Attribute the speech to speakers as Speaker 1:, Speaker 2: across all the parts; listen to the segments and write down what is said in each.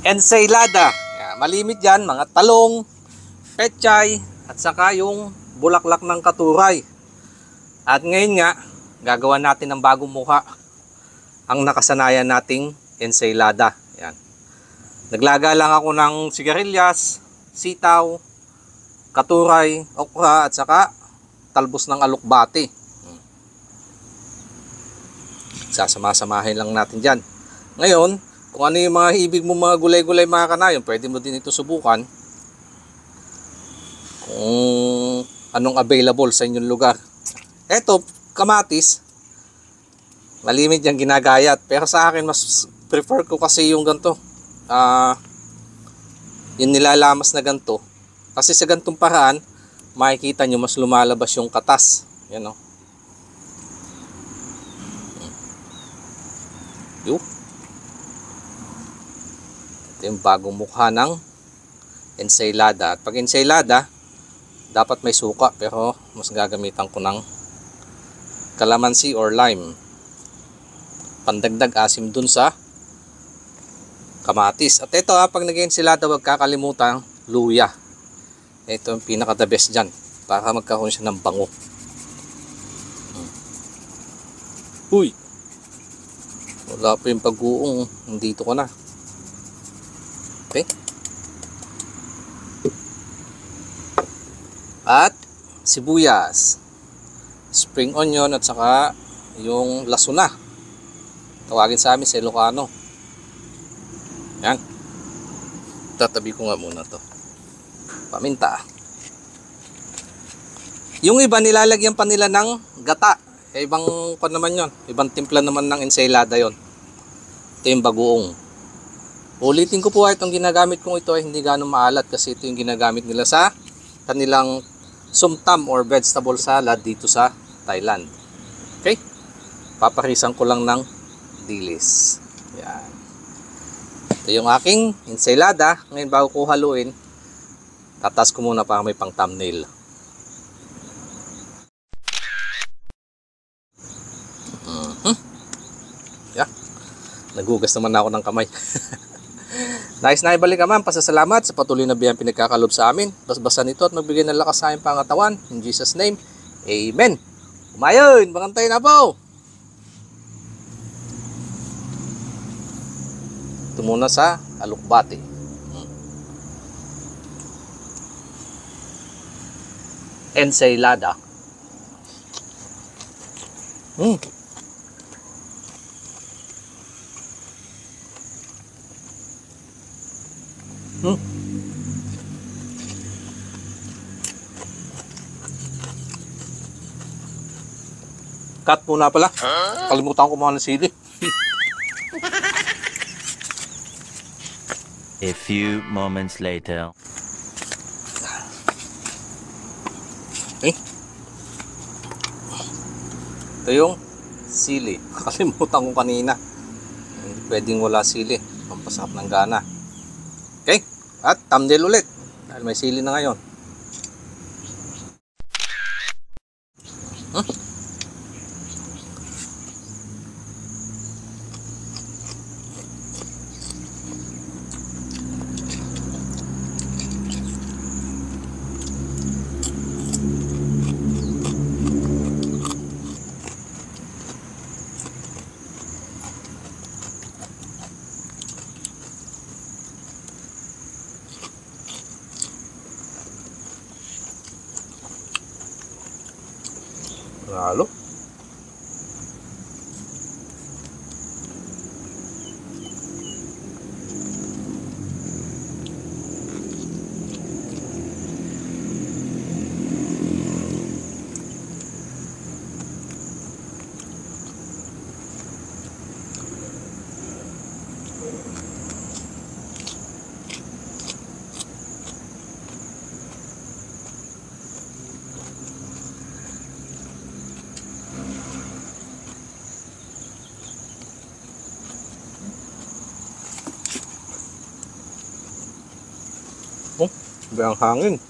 Speaker 1: Ensaylada. Malimit yan, mga talong, pechay, at saka yung bulaklak ng katuray. At ngayon nga, gagawa natin ng bagong mukha ang nakasanayan nating ensaylada. Yan. Naglaga lang ako ng sigarilyas, sitaw, katuray, okra, at saka talbos ng alokbati. Sasama-samahin lang natin dyan. Ngayon, kung ano yung mga ibig mo mga gulay-gulay mga kanayon, pwede mo din ito subukan. Kung anong available sa inyong lugar. Eto, kamatis. Malimit yung ginagayat. Pero sa akin, mas prefer ko kasi yung ganito. Yung nilalamas na ganito. Kasi sa gantong paraan, makikita nyo mas lumalabas yung katas. Yan o. Ito yung bagong mukha ng ensaylada. At pag ensaylada, dapat may suka, pero mas gagamitan ko ng calamansi or lime. Pandagdag asim dun sa kamatis. At ito pag nag-ensaylada, huwag kakalimutan luya. Ito yung pinaka the best dyan para magkaroon siya ng bango. Uy! Wala pa yung pag-uong. Nandito ko na. Okay. At sibuyas, spring onion, at saka yung lasuna. Tawagin sa amin sa Ilocano. Yan. Tatabi ko nga muna to. Paminta. Yung iba nilalagyan pa nila ng gata. Ibang pa naman yon. Ibang timpla naman ng ensaylada yon. Ito yung bagoong. Ulitin ko po itong ginagamit kong ito ay hindi gano'ng maalat kasi ito yung ginagamit nila sa kanilang sumtam or vegetable salad dito sa Thailand. Okay? Paparisan ko lang ng dilis. Yan. Ito yung aking ensaylada. Ngayon bago ko haluin, tatas ko muna para may pang thumbnail. Yeah. Nagugas naman ako ng kamay. Nais na ibalik naman, pasasalamat sa patuloy na biyayang pinagkakalob sa amin. Basbasan ito at magbigay ng lakas sa aming pangatawan. In Jesus' name, Amen. Umayon, bakantay na po. Ito muna sa alokbati. Ensaylada. Cut muna pala. Kalimutan ko mga ng sili.
Speaker 2: A few moments later.
Speaker 1: Okay. Ito yung sili. Kalimutan ko kanina. Hindi pwedeng wala sili. Pampasarap ng gana. Okay. At thumbnail ulit. Dahil may sili na ngayon. Lalo. Oh, iba ang hangin.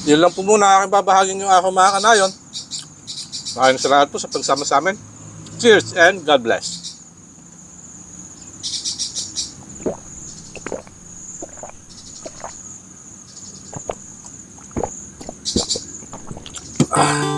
Speaker 1: Yun lang po muna aking babahagin yung ako mga kanayon. Maraming salamat po sa pagsama sa amin. Cheers and God bless. Ah.